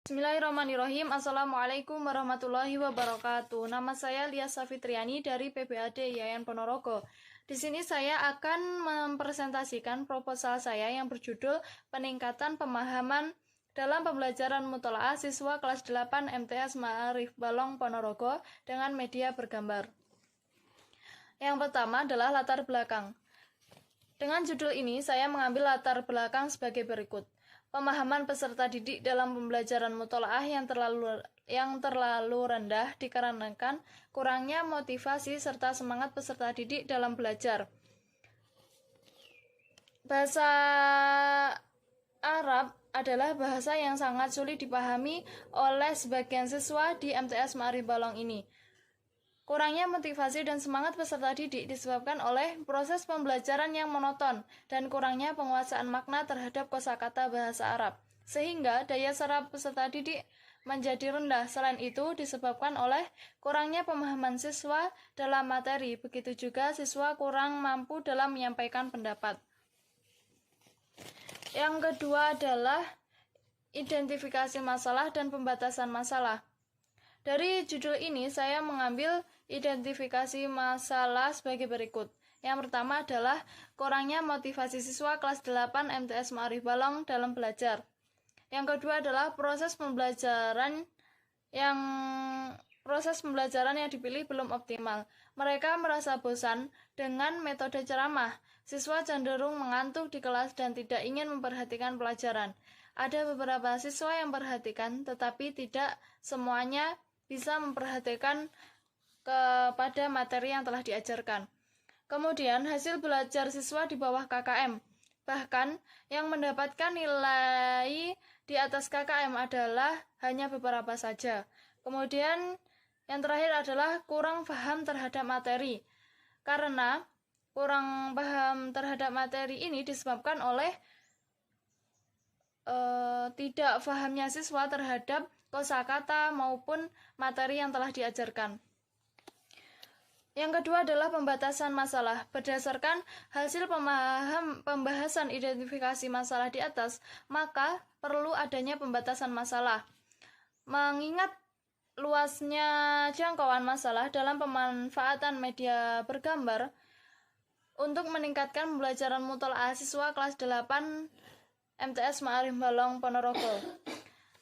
Bismillahirrahmanirrahim. Assalamualaikum warahmatullahi wabarakatuh. Nama saya Lia Safitriani dari PBAD Yayan Ponorogo. Di sini saya akan mempresentasikan proposal saya yang berjudul Peningkatan Pemahaman dalam Pembelajaran Mutola'ah Siswa Kelas 8 MTS Ma'arif Balong Ponorogo dengan media bergambar. Yang pertama adalah latar belakang. Dengan judul ini, saya mengambil latar belakang sebagai berikut. Pemahaman peserta didik dalam pembelajaran mutola'ah yang terlalu rendah dikarenakan kurangnya motivasi serta semangat peserta didik dalam belajar. Bahasa Arab adalah bahasa yang sangat sulit dipahami oleh sebagian siswa di MTS Ma'arif Balong ini. Kurangnya motivasi dan semangat peserta didik disebabkan oleh proses pembelajaran yang monoton dan kurangnya penguasaan makna terhadap kosakata bahasa Arab, sehingga daya serap peserta didik menjadi rendah. Selain itu disebabkan oleh kurangnya pemahaman siswa dalam materi, begitu juga siswa kurang mampu dalam menyampaikan pendapat. Yang kedua adalah identifikasi masalah dan pembatasan masalah. Dari judul ini, saya mengambil identifikasi masalah sebagai berikut. Yang pertama adalah kurangnya motivasi siswa kelas 8 MTS Ma'arif Balong dalam belajar. Yang kedua adalah proses pembelajaran yang dipilih belum optimal. Mereka merasa bosan dengan metode ceramah. Siswa cenderung mengantuk di kelas dan tidak ingin memperhatikan pelajaran. Ada beberapa siswa yang perhatikan, tetapi tidak semuanya bisa memperhatikan kepada materi yang telah diajarkan. Kemudian, hasil belajar siswa di bawah KKM. Bahkan, yang mendapatkan nilai di atas KKM adalah hanya beberapa saja. Kemudian, yang terakhir adalah kurang paham terhadap materi. Karena kurang paham terhadap materi ini disebabkan oleh tidak pahamnya siswa terhadap kosakata maupun materi yang telah diajarkan. Yang kedua adalah pembatasan masalah. Berdasarkan hasil pembahasan identifikasi masalah di atas, maka perlu adanya pembatasan masalah. Mengingat luasnya jangkauan masalah dalam pemanfaatan media bergambar untuk meningkatkan pembelajaran mutola'ah siswa kelas 8 MTS Ma'arif Balong Ponorogo.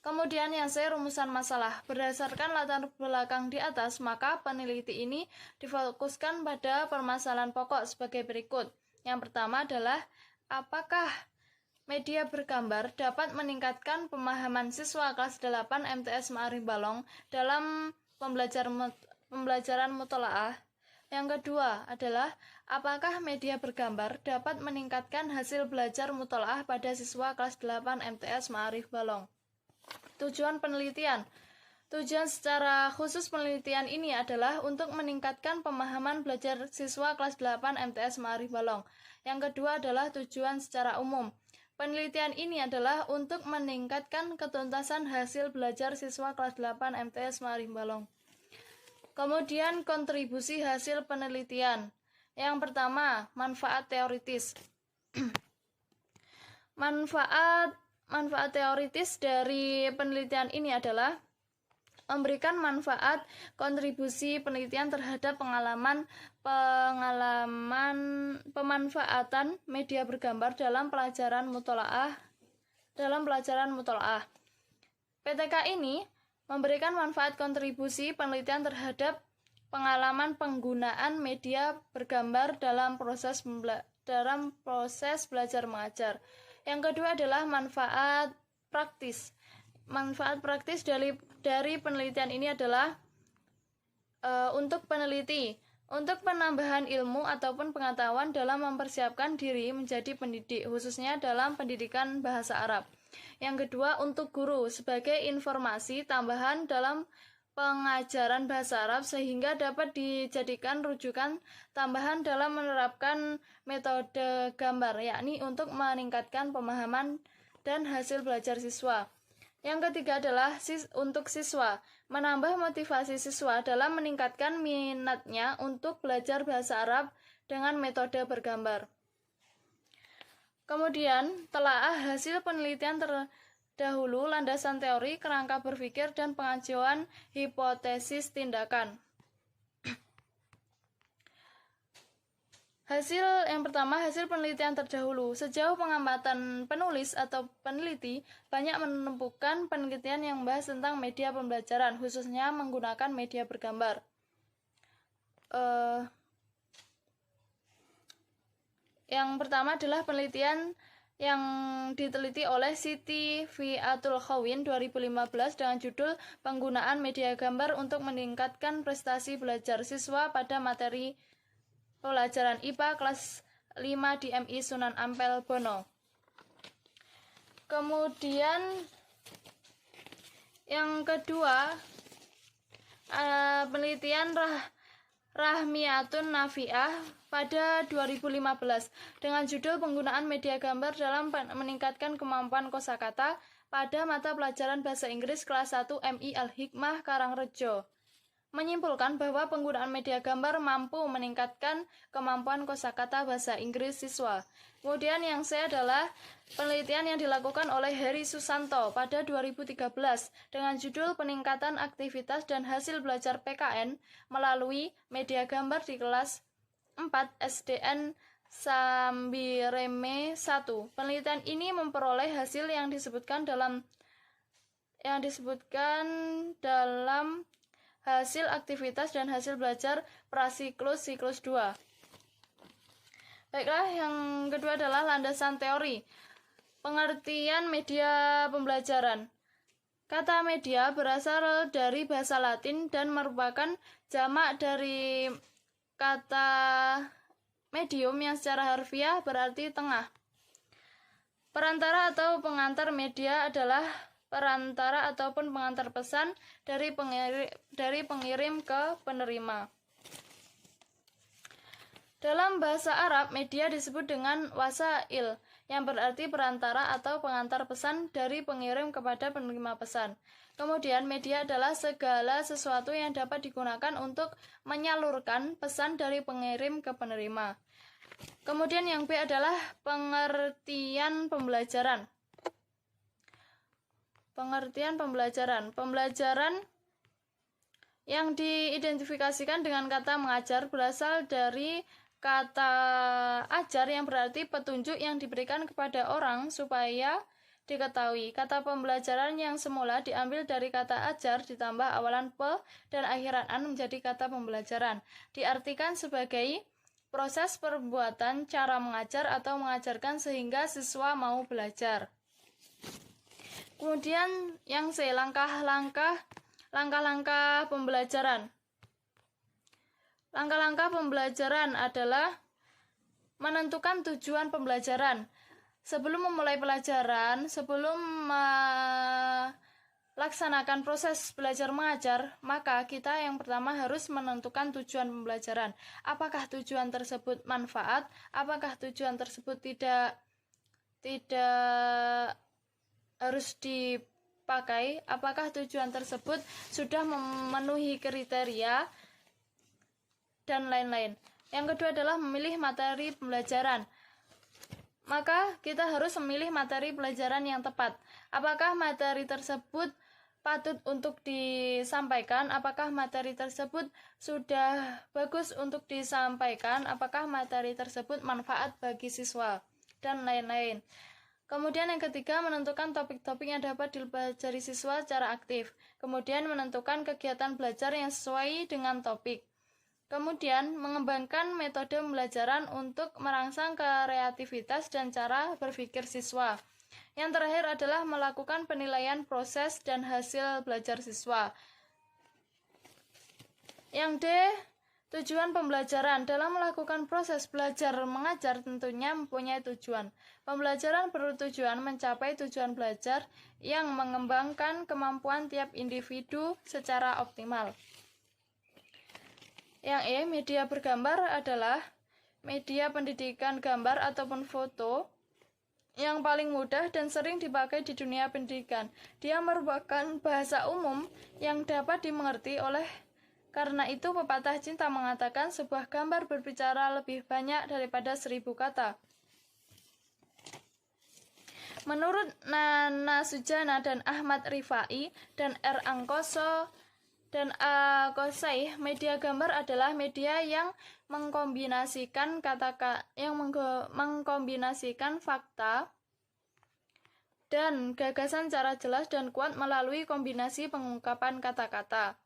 Kemudian yang C, rumusan masalah. Berdasarkan latar belakang di atas, maka peneliti ini difokuskan pada permasalahan pokok sebagai berikut. Yang pertama adalah, apakah media bergambar dapat meningkatkan pemahaman siswa kelas 8 MTS Ma'arif Balong dalam pembelajaran mutola'ah? Yang kedua adalah, apakah media bergambar dapat meningkatkan hasil belajar mutola'ah pada siswa kelas 8 MTS Ma'arif Balong? Tujuan penelitian. Tujuan secara khusus penelitian ini adalah untuk meningkatkan pemahaman belajar siswa kelas 8 MTS Ma'arif Balong. Yang kedua adalah tujuan secara umum. Penelitian ini adalah untuk meningkatkan ketuntasan hasil belajar siswa kelas 8 MTS Ma'arif Balong. Kemudian kontribusi hasil penelitian. Yang pertama, manfaat teoritis. Manfaat teoritis dari penelitian ini adalah memberikan manfaat kontribusi penelitian terhadap pemanfaatan media bergambar dalam pelajaran mutola'ah. PTK ini memberikan manfaat kontribusi penelitian terhadap pengalaman penggunaan media bergambar dalam proses belajar mengajar. Yang kedua adalah manfaat praktis. Manfaat praktis dari penelitian ini adalah untuk peneliti, untuk penambahan ilmu ataupun pengetahuan dalam mempersiapkan diri menjadi pendidik, khususnya dalam pendidikan bahasa Arab. Yang kedua, untuk guru, sebagai informasi tambahan dalam pengajaran bahasa Arab sehingga dapat dijadikan rujukan tambahan dalam menerapkan metode gambar, yakni untuk meningkatkan pemahaman dan hasil belajar siswa. Yang ketiga adalah untuk siswa, menambah motivasi siswa dalam meningkatkan minatnya untuk belajar bahasa Arab dengan metode bergambar. Kemudian, telaah hasil penelitian dahulu, landasan teori, kerangka berpikir, dan pengajuan hipotesis tindakan. Yang pertama, hasil penelitian terdahulu. Sejauh pengamatan penulis atau peneliti, banyak menemukan penelitian yang membahas tentang media pembelajaran, khususnya menggunakan media bergambar. Yang pertama adalah penelitian yang diteliti oleh Siti Fiatul Khawin 2015 dengan judul Penggunaan Media Gambar untuk Meningkatkan Prestasi Belajar Siswa pada Materi Pelajaran IPA kelas 5 di MI Sunan Ampel, Bono. Kemudian yang kedua, penelitian Rahmiyatun Nafi'ah pada 2015 dengan judul Penggunaan Media Gambar dalam Meningkatkan Kemampuan Kosakata pada mata pelajaran Bahasa Inggris kelas 1 MI Al-Hikmah Karangrejo, menyimpulkan bahwa penggunaan media gambar mampu meningkatkan kemampuan kosakata bahasa Inggris siswa. Kemudian yang C adalah penelitian yang dilakukan oleh Heri Susanto pada 2013 dengan judul Peningkatan Aktivitas dan Hasil Belajar PKN melalui media gambar di kelas 4 SDN Sambireme 1. Penelitian ini memperoleh hasil yang disebutkan dalam hasil aktivitas dan hasil belajar prasiklus siklus 2. Baiklah, yang kedua adalah landasan teori. Pengertian media pembelajaran. Kata media berasal dari bahasa Latin dan merupakan jamak dari kata medium yang secara harfiah berarti tengah. Perantara atau pengantar media adalah perantara ataupun pengantar pesan dari pengirim ke penerima. Dalam bahasa Arab, media disebut dengan wasail, yang berarti perantara atau pengantar pesan dari pengirim kepada penerima pesan. Kemudian, media adalah segala sesuatu yang dapat digunakan untuk menyalurkan pesan dari pengirim ke penerima. Kemudian yang B adalah pengertian pembelajaran. Pembelajaran yang diidentifikasikan dengan kata mengajar berasal dari kata ajar yang berarti petunjuk yang diberikan kepada orang supaya diketahui. Kata pembelajaran yang semula diambil dari kata ajar ditambah awalan pe dan akhiran an menjadi kata pembelajaran. Diartikan sebagai proses perbuatan cara mengajar atau mengajarkan sehingga siswa mau belajar. Kemudian yang C, langkah-langkah pembelajaran. Langkah-langkah pembelajaran adalah menentukan tujuan pembelajaran. Sebelum memulai pelajaran, sebelum melaksanakan proses belajar mengajar, maka kita yang pertama harus menentukan tujuan pembelajaran. Apakah tujuan tersebut manfaat? Apakah tujuan tersebut tidak harus dipakai? Apakah tujuan tersebut sudah memenuhi kriteria dan lain-lain. Yang kedua adalah memilih materi pembelajaran. Maka kita harus memilih materi pelajaran yang tepat. Apakah materi tersebut patut untuk disampaikan? Apakah materi tersebut sudah bagus untuk disampaikan? Apakah materi tersebut manfaat bagi siswa? Dan lain-lain. Kemudian yang ketiga, menentukan topik-topik yang dapat dipelajari siswa secara aktif. Kemudian menentukan kegiatan belajar yang sesuai dengan topik. Kemudian mengembangkan metode pembelajaran untuk merangsang kreativitas dan cara berpikir siswa. Yang terakhir adalah melakukan penilaian proses dan hasil belajar siswa. Yang D, tujuan pembelajaran. Dalam melakukan proses belajar mengajar tentunya mempunyai tujuan. Pembelajaran bertujuan mencapai tujuan belajar yang mengembangkan kemampuan tiap individu secara optimal. Yang E, media bergambar adalah media pendidikan gambar ataupun foto yang paling mudah dan sering dipakai di dunia pendidikan. Dia merupakan bahasa umum yang dapat dimengerti karena itu pepatah cinta mengatakan sebuah gambar berbicara lebih banyak daripada 1000 kata. Menurut Nana Sujana dan Ahmad Rifai dan R. Angkoso dan A. Kosai, media gambar adalah media yang mengkombinasikan mengkombinasikan fakta dan gagasan secara jelas dan kuat melalui kombinasi pengungkapan kata-kata.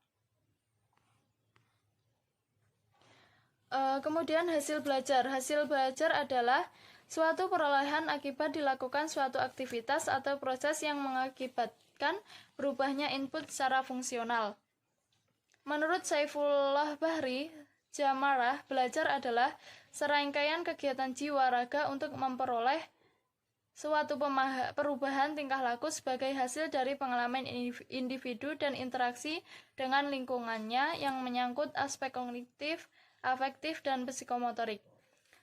Kemudian hasil belajar. Hasil belajar adalah suatu perolehan akibat dilakukan suatu aktivitas atau proses yang mengakibatkan berubahnya input secara fungsional. Menurut Saifullah Bahri Jamarah, belajar adalah serangkaian kegiatan jiwa raga untuk memperoleh suatu perubahan tingkah laku sebagai hasil dari pengalaman individu dan interaksi dengan lingkungannya yang menyangkut aspek kognitif, afektif, dan psikomotorik.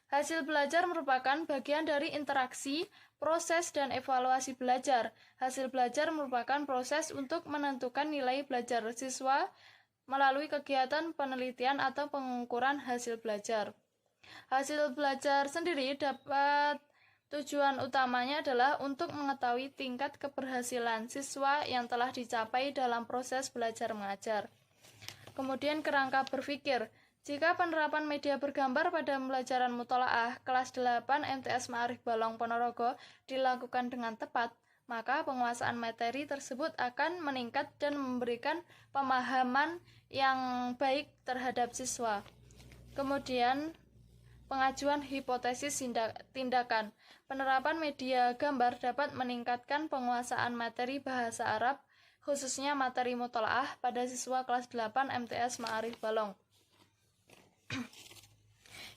Hasil belajar merupakan bagian dari interaksi, proses, dan evaluasi belajar. Hasil belajar merupakan proses untuk menentukan nilai belajar siswa melalui kegiatan penelitian atau pengukuran hasil belajar. Hasil belajar sendiri dapat tujuan utamanya adalah untuk mengetahui tingkat keberhasilan siswa yang telah dicapai dalam proses belajar mengajar. Kemudian kerangka berpikir. Jika penerapan media bergambar pada pembelajaran mutolaah kelas 8 MTS Ma'arif Balong Ponorogo dilakukan dengan tepat, maka penguasaan materi tersebut akan meningkat dan memberikan pemahaman yang baik terhadap siswa. Kemudian pengajuan hipotesis tindakan. Penerapan media gambar dapat meningkatkan penguasaan materi bahasa Arab, khususnya materi mutolaah pada siswa kelas 8 MTS Ma'arif Balong.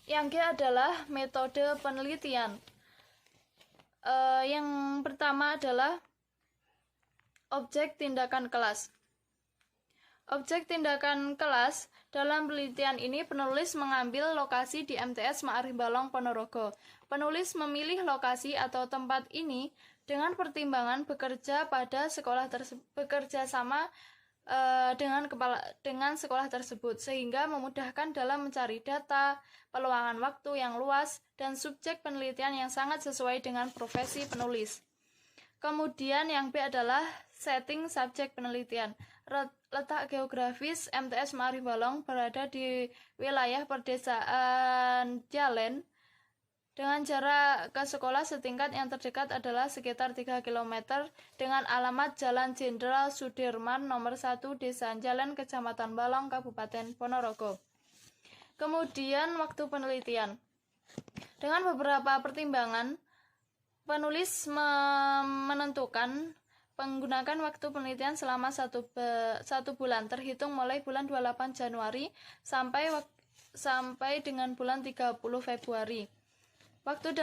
Yang G adalah metode penelitian. Yang pertama adalah objek tindakan kelas. Objek tindakan kelas, dalam penelitian ini penulis mengambil lokasi di MTS Ma'arif Balong Ponorogo. Penulis memilih lokasi atau tempat ini dengan pertimbangan bekerja sama dengan sekolah tersebut, sehingga memudahkan dalam mencari data, peluangan waktu yang luas, dan subjek penelitian yang sangat sesuai dengan profesi penulis. Kemudian yang B adalah setting subjek penelitian. Letak geografis MTS Ma'arif Balong berada di wilayah perdesaan Jalen, dengan jarak ke sekolah setingkat yang terdekat adalah sekitar 3 km dengan alamat Jalan Jenderal Sudirman nomor 1 Desa Jalan Kecamatan Balong Kabupaten Ponorogo. Kemudian waktu penelitian. Dengan beberapa pertimbangan, penulis menentukan menggunakan waktu penelitian selama satu bulan terhitung mulai bulan 28 Januari sampai dengan bulan 30 Februari. Waktu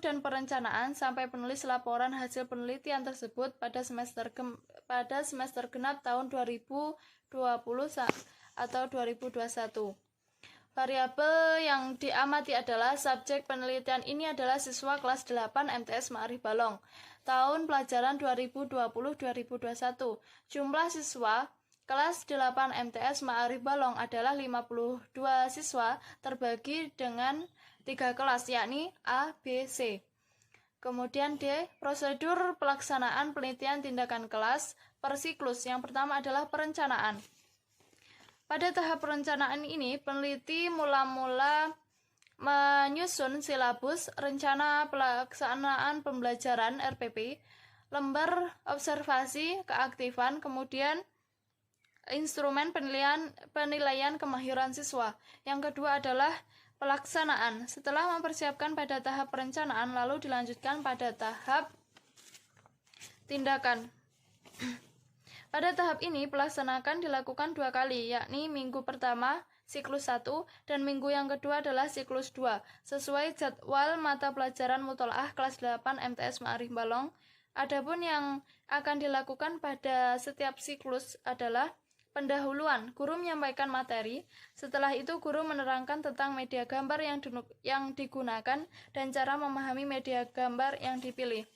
dan perencanaan sampai penulis laporan hasil penelitian tersebut pada semester genap tahun 2020 atau 2021. Variabel yang diamati adalah subjek penelitian ini adalah siswa kelas 8 MTS Ma'arif Balong tahun pelajaran 2020-2021. Jumlah siswa kelas 8 MTS Ma'arif Balong adalah 52 siswa terbagi dengan 3 kelas, yakni A, B, C. Kemudian D, prosedur pelaksanaan penelitian tindakan kelas per siklus. Yang pertama adalah perencanaan. Pada tahap perencanaan ini, peneliti mula-mula menyusun silabus, rencana pelaksanaan pembelajaran RPP, lembar observasi keaktifan, kemudian instrumen penilaian kemahiran siswa. Yang kedua adalah pelaksanaan. Setelah mempersiapkan pada tahap perencanaan, lalu dilanjutkan pada tahap tindakan. Pada tahap ini, pelaksanaan dilakukan 2 kali, yakni minggu pertama, siklus 1, dan minggu yang kedua adalah siklus 2, sesuai jadwal mata pelajaran mutolaah kelas 8 MTS Ma'arif Balong. Adapun yang akan dilakukan pada setiap siklus adalah pendahuluan, guru menyampaikan materi. Setelah itu, guru menerangkan tentang media gambar yang digunakan dan cara memahami media gambar yang dipilih.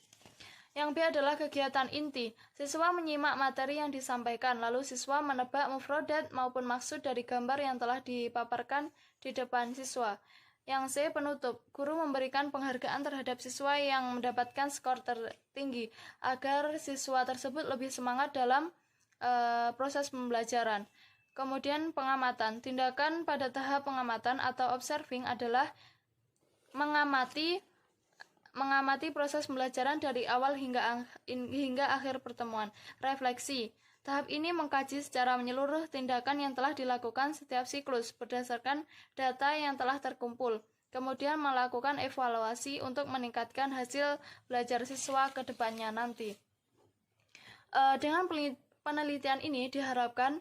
Yang B adalah kegiatan inti. Siswa menyimak materi yang disampaikan, lalu siswa menebak mufrodat maupun maksud dari gambar yang telah dipaparkan di depan siswa. Yang C. Penutup. Guru memberikan penghargaan terhadap siswa yang mendapatkan skor tertinggi agar siswa tersebut lebih semangat dalam proses pembelajaran. Kemudian pengamatan. Tindakan pada tahap pengamatan atau observing adalah mengamati proses pembelajaran dari awal hingga akhir pertemuan. Refleksi. Tahap ini mengkaji secara menyeluruh tindakan yang telah dilakukan setiap siklus berdasarkan data yang telah terkumpul. Kemudian melakukan evaluasi untuk meningkatkan hasil belajar siswa ke depannya nanti. Dengan penelitian ini diharapkan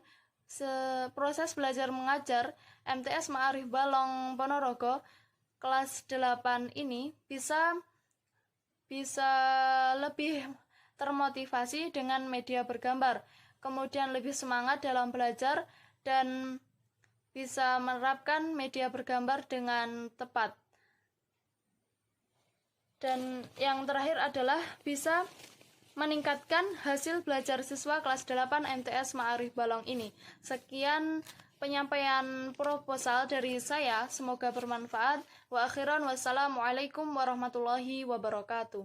proses belajar mengajar MTS Ma'arif Balong Ponorogo kelas 8 ini bisa lebih termotivasi dengan media bergambar, kemudian lebih semangat dalam belajar dan bisa menerapkan media bergambar dengan tepat. Dan yang terakhir adalah bisa meningkatkan hasil belajar siswa kelas 8 MTS Ma'arif Balong ini. Sekian penyampaian proposal dari saya, semoga bermanfaat. Wa akhiran wassalamualaikum warahmatullahi wabarakatuh.